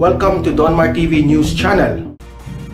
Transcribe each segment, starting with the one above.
Welcome to Donmar TV News Channel.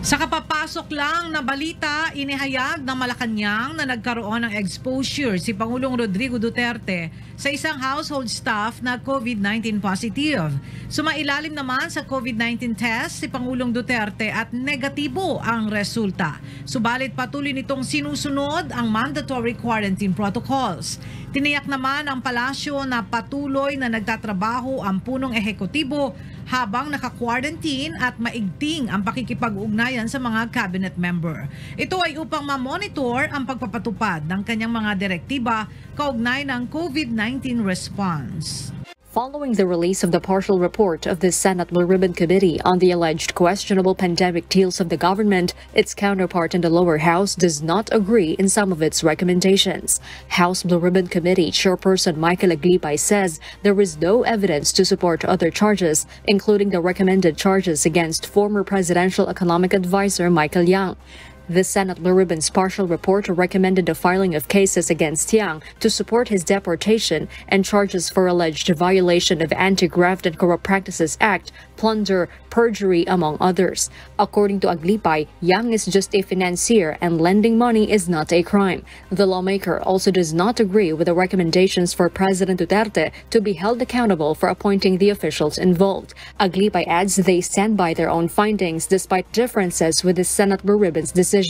Sa kapapasok lang na balita, inihayag ng Malacanang na nagkaroon ng exposure si Pangulong Rodrigo Duterte sa isang household staff na COVID-19 positive. Sumailalim naman sa COVID-19 test si Pangulong Duterte at negatibo ang resulta. Subalit patuloy nitong sinusunod ang mandatory quarantine protocols. Tiniyak naman ang palasyo na patuloy na nagtatrabaho ang punong ehekutibo habang naka-quarantine at maigting ang pakikipag-ugnayan sa mga cabinet member. Ito ay upang ma-monitor ang pagpapatupad ng kanyang mga direktiba kaugnay ng COVID-19 response. Following the release of the partial report of the Senate Blue Ribbon Committee on the alleged questionable pandemic deals of the government, its counterpart in the lower house does not agree in some of its recommendations. House Blue Ribbon Committee Chairperson Michael Aglipay says there is no evidence to support other charges, including the recommended charges against former presidential economic advisor Michael Yang. The Senate Blue Ribbon's partial report recommended the filing of cases against Yang to support his deportation and charges for alleged violation of Anti-Graft and Corrupt Practices Act, plunder, perjury, among others. According to Aglipay, Yang is just a financier and lending money is not a crime. The lawmaker also does not agree with the recommendations for President Duterte to be held accountable for appointing the officials involved. Aglipay adds they stand by their own findings despite differences with the Senate Blue Ribbon's decision.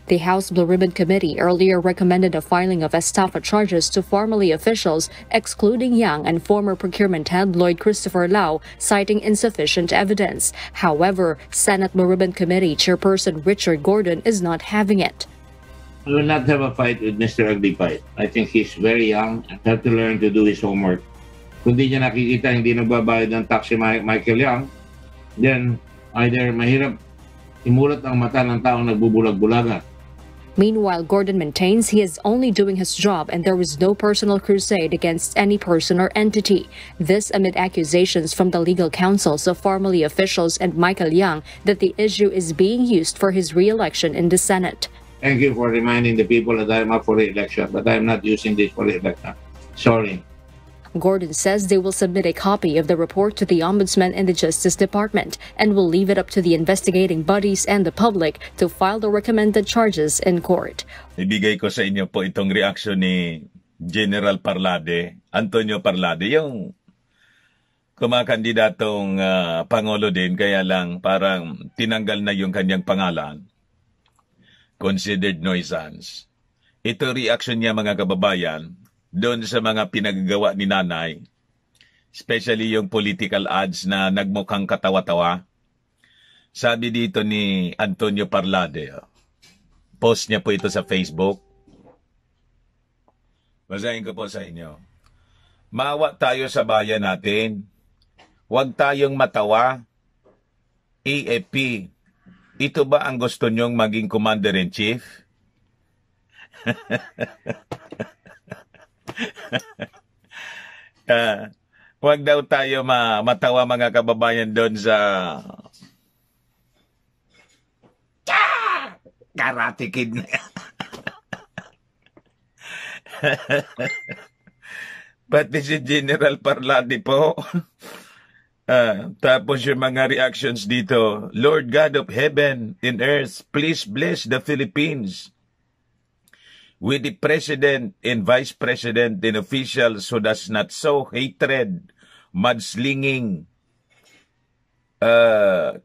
The House Blue Ribbon Committee earlier recommended the filing of estafa charges to formerly officials, excluding Yang and former procurement head Lloyd Christopher Lau, citing insufficient evidence. However, Senate Blue Ribbon Committee Chairperson Richard Gordon is not having it. I will not have a fight with Mr. Aglipay. I think he's very young and have to learn to do his homework. Kung di niya nakikita hindi nagbabayad ng tax si Michael Yang, then either mahirap imulat ang mata ng taong nagbubulag-bulaga. Meanwhile, Gordon maintains he is only doing his job and there is no personal crusade against any person or entity. This amid accusations from the legal counsels of formerly officials and Michael Yang that the issue is being used for his re-election in the Senate. Thank you for reminding the people that I am up for re-election, but I am not using this for re-election. Sorry. Gordon says they will submit a copy of the report to the Ombudsman and the Justice Department and will leave it up to the investigating bodies and the public to file the recommended charges in court. Ibigay ko sa inyo po itong reaksyon ni General Parlade, Antonio Parlade, yung kumakandidatong Pangulo din, kaya lang parang tinanggal na yung kanyang pangalan. Considered nuisance. Ito reaksyon niya, mga kababayan, doon sa mga pinagagawa ni nanay, especially yung political ads na nagmukhang katawa-tawa. Sabi dito ni Antonio Parlade, post niya po ito sa Facebook. Basahin ko po sa inyo. Maawa tayo sa bayan natin. Huwag tayong matawa. AFP, ito ba ang gusto niyong maging Commander-in-Chief? Huwag daw tayo matawa, mga kababayan, doon sa Karate Kid na yan. Pati si General Parlade po. Tapos yung mga reactions dito, Lord God of heaven and earth, please bless the Philippines with the President and Vice President and officials who does not sow hatred, mudslinging,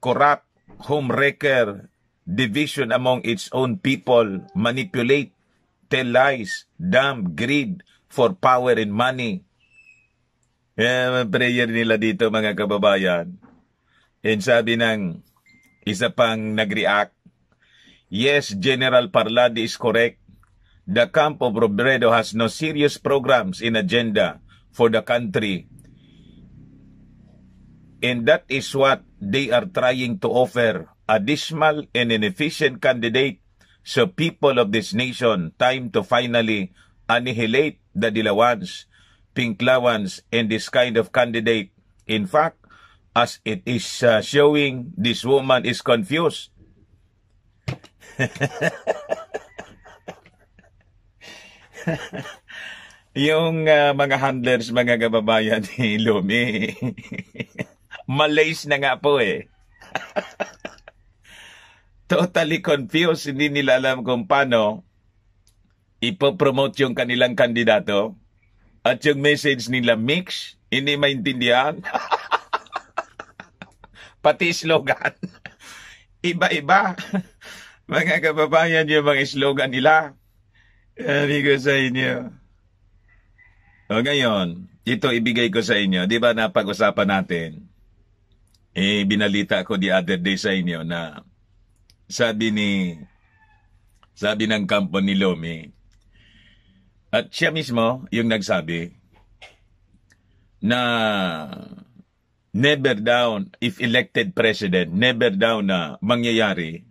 corrupt, homewrecker, division among its own people, manipulate, tell lies, damn greed for power and money. Prayer nila dito, mga kababayan. And sabi ng isa pang nag-react, yes, General Parlade is correct. The camp of Robredo has no serious programs in agenda for the country. And that is what they are trying to offer, a dismal and inefficient candidate so people of this nation time to finally annihilate the Dilawans, Pinklawans, and this kind of candidate. In fact, as it is showing, this woman is confused. Yung mga handlers, mga kababayan ni Lumi, Malays na nga po eh. Totally confused. Hindi nila alam kung paano ipopromote yung kanilang kandidato. At yung message nila mix, hindi maintindihan. Pati slogan. Iba-iba. Mga kababayan, yung mga slogan nila. Sabi ko sa inyo. O ngayon, ito ibigay ko sa inyo. Di ba napag-usapan natin? Binalita ko the other day sa inyo na sabi ng kampo ni Lomi, at siya mismo yung nagsabi na never down, if elected president, never down na mangyayari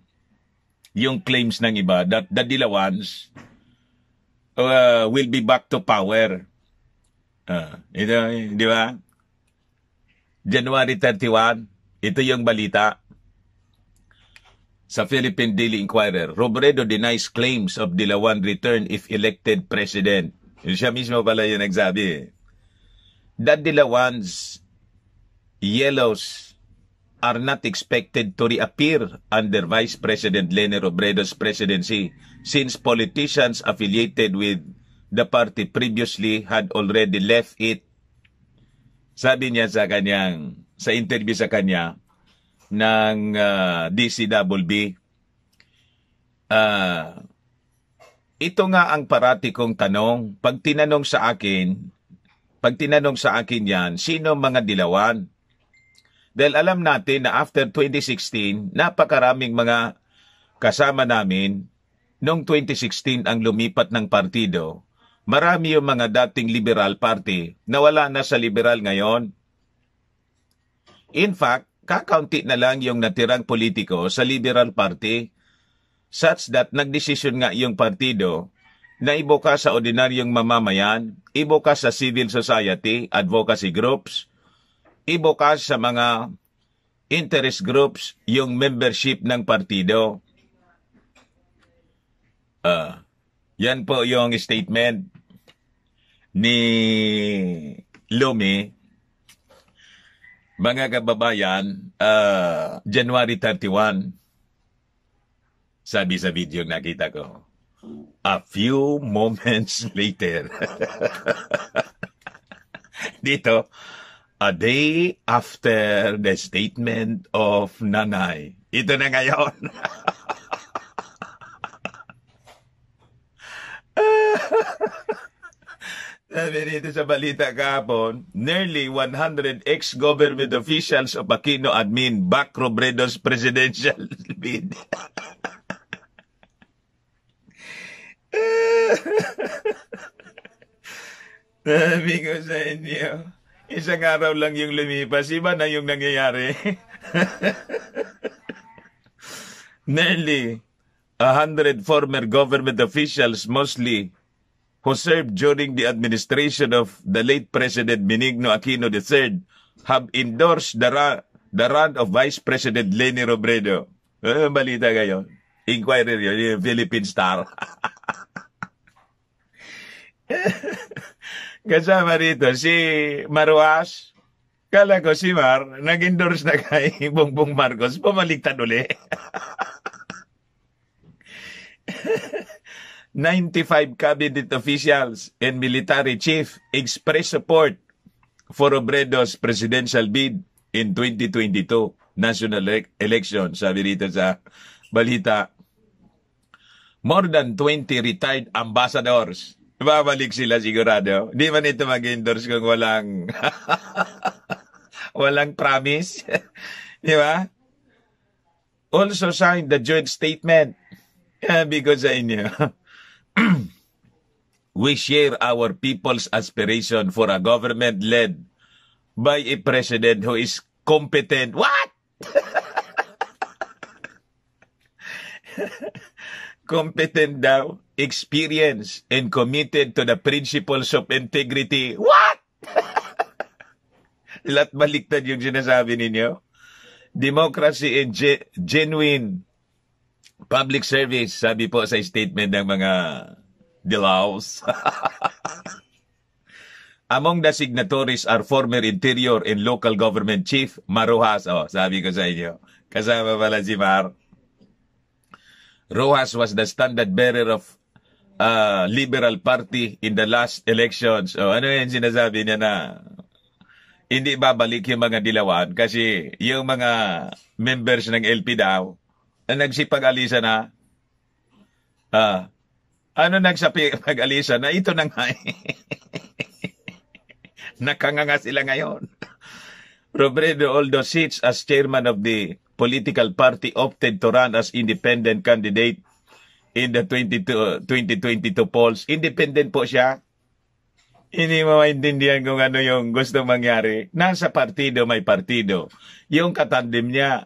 yung claims ng iba that the Dilawans will be back to power. Ito, di ba? January 31, ito yung balita. Sa Philippine Daily Inquirer, Robredo denies claims of Dilawan return if elected president. Siya mismo pala yung nagsabi. The Dilawans yellows are not expected to reappear under Vice President Leni Robredo's presidency since politicians affiliated with the party previously had already left it. Sabi niya sa interview sa kanya ng DCWB, ito nga ang parati kong tanong. Pag tinanong sa akin yan, sino mga Dilawan? Dahil alam natin na after 2016, napakaraming mga kasama namin noong 2016 ang lumipat ng partido. Marami yung mga dating Liberal Party na wala na sa Liberal ngayon. In fact, kakaunti na lang yung natirang politiko sa Liberal Party such that nagdesisyon nga yung partido na ibuka sa ordinaryong mamamayan, ibuka sa civil society, advocacy groups, ibuka sa mga interest groups yung membership ng partido. Yan po yung statement ni Lomi. Mga kababayan, January 31, sabi sa video nakita ko, a few moments later. Dito, a day after the statement of Nanay. Ito na ngayon. Sabi dito sa balita kahapon, nearly 100 ex-government officials of Aquino admin back Robredo's presidential bid. Sabi ko sa inyo, isang araw lang yung lumipas, iba na yung nangyayari. Nearly 100 former government officials, mostly who served during the administration of the late President Benigno Aquino III, have endorsed the run of Vice President Leni Robredo. Balita ngayon. Inquirer yun, yung Philippine Star. Kasama rito si Marwas. Kala ko si Mar, nag-endorse na kay Bongbong Marcos, pumaliktad uli. 95 cabinet officials and military chief express support for Robredo's presidential bid in 2022 national election. Sabi rito sa balita, more than 20 retired ambassadors. Babalik sila sigurado. Di man ito mag-endorse kung walang walang promise. Di ba? Also signed the joint statement. Because sa inyo, we share our people's aspiration for a government led by a president who is competent. What? Competent daw, experienced, and committed to the principles of integrity. What? Lahat baliktad yung sinasabi ninyo. Democracy and genuine public service, sabi po sa statement ng mga Dilaws. Among the signatories are former Interior and Local Government Chief Mar Rojas. Oh, sabi ko sa inyo. Kasama pala si Mar. Rojas was the standard bearer of Liberal Party in the last elections. Oh, ano yung sinasabi niya na hindi babalik yung mga dilawan kasi yung mga members ng LP daw na nagsipag-alisa na nagsipag-alisa na ito na nga nakanganga sila ngayon. Robredo, although sits as chairman of the political party, opted to run as independent candidate in the 2022 polls. Independent po siya. Hindi mo maintindihan kung ano yung gusto mangyari. Nasa partido, may partido. Yung katandem niya,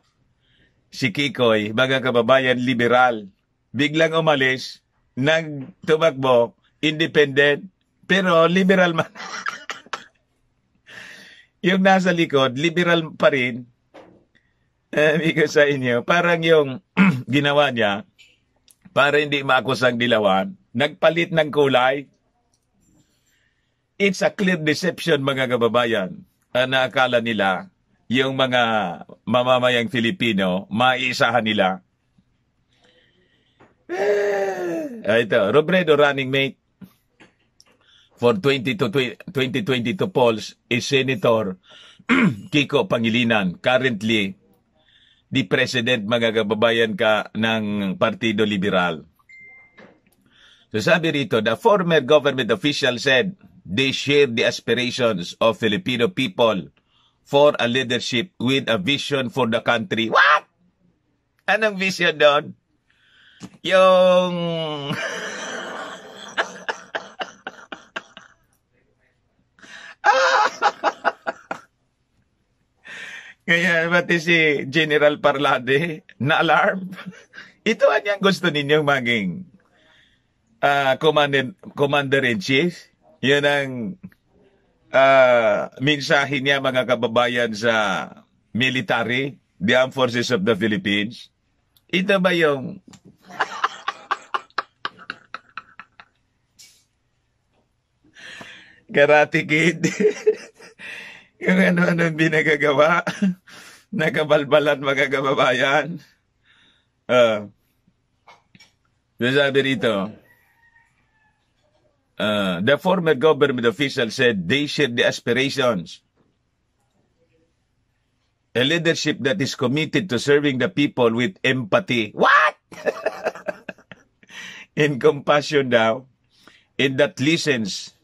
si Kikoy, mga kababayan, liberal. Biglang umalis, nagtumakbo, independent, pero liberal man. Yung nasa likod, liberal pa rin. Amigo sa inyo, parang yung ginawa niya, para hindi maakusang dilawan, nagpalit ng kulay. It's a clear deception, mga kababayan. Naakala nila, yung mga mamamayang Filipino, maisahan nila. Ito, Robredo running mate for 2022 polls is Senator Kiko Pangilinan, currently the president, mga kababayan, ng Partido Liberal. So sabi rito, the former government official said they share the aspirations of Filipino people for a leadership with a vision for the country. What? Anong vision doon? Yung kaya pati si General Parlade na-alarm. Ito ang gusto ninyong maging Commander-in-Chief. Yan ang mensahe niya, mga kababayan, sa military, the Armed Forces of the Philippines. Ito ba yung Karate Kid? Yung ano-ano binagagawa, nakabalbalan, mga kababayan. Sabi rito, the former government official said they share the aspirations. A leadership that is committed to serving the people with empathy. What? And compassion daw. And that listens.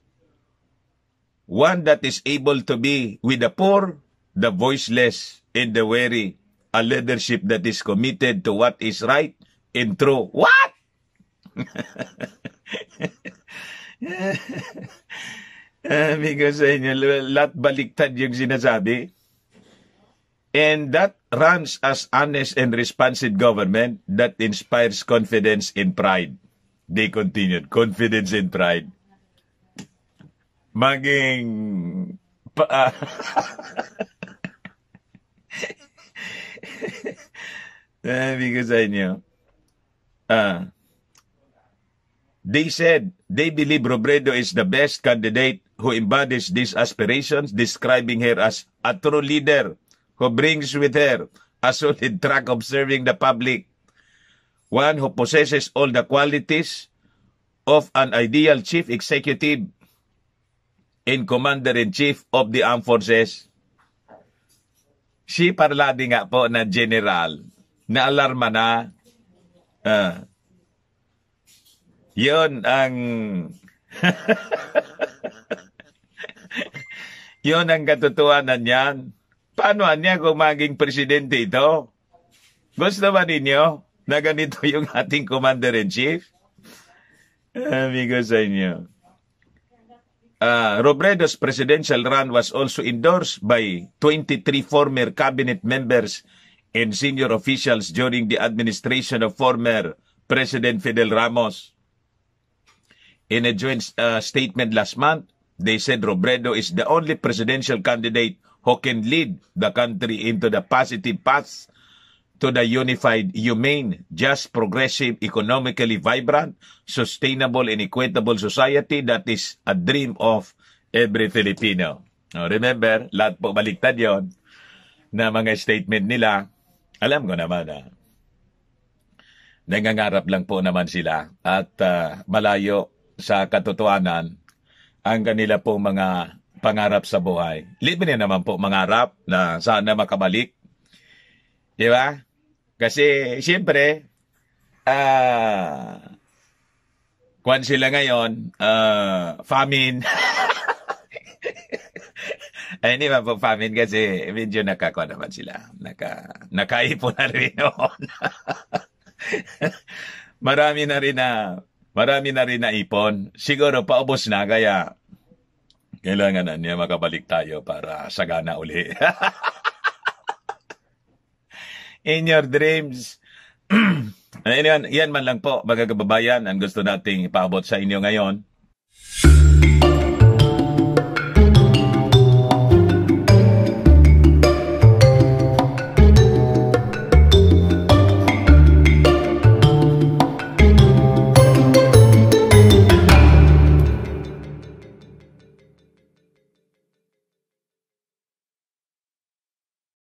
One that is able to be with the poor, the voiceless, and the weary. A leadership that is committed to what is right and true. What? Amigo sa inyo, lahat baliktad yung sinasabi. And that runs as honest and responsive government that inspires confidence and pride. They continued, confidence and pride. Maging amigo sa inyo, they said they believe Robredo is the best candidate who embodies these aspirations, describing her as a true leader who brings with her a solid track of serving the public, one who possesses all the qualities of an ideal chief executive and commander-in-chief of the armed forces. Si Parlade nga po na general, na alarma na, yun ang yun ang katotohanan niyan. Paano niya kung maging presidente ito? Gusto ba ninyo na ganito yung ating commander-in-chief? Amigo sa inyo. Robredo's presidential run was also endorsed by 23 former cabinet members and senior officials during the administration of former President Fidel Ramos. In a joint statement last month, they said Robredo is the only presidential candidate who can lead the country into the positive path to the unified, humane, just, progressive, economically vibrant, sustainable, and equitable society that is a dream of every Filipino. Remember, lahat po baliktad yon na mga statement nila. Alam ko naman na nangangarap lang po naman sila at malayo sa katotohanan ang kanila po mga pangarap sa buhay. Libre naman po mangarap na sana makabalik. Di ba? Kasi siyempre, kwan sila ngayon, famine. Ay, hindi ba po famine kasi medyo nakakwa naman sila. Nakaipon na rin noon. marami na rin na ipon. Siguro paubos na kaya kailangan na niya makabalik tayo para sagana uli. In your dreams. Yan man lang po, mga kababayan, ang gusto nating ipaabot sa inyo ngayon.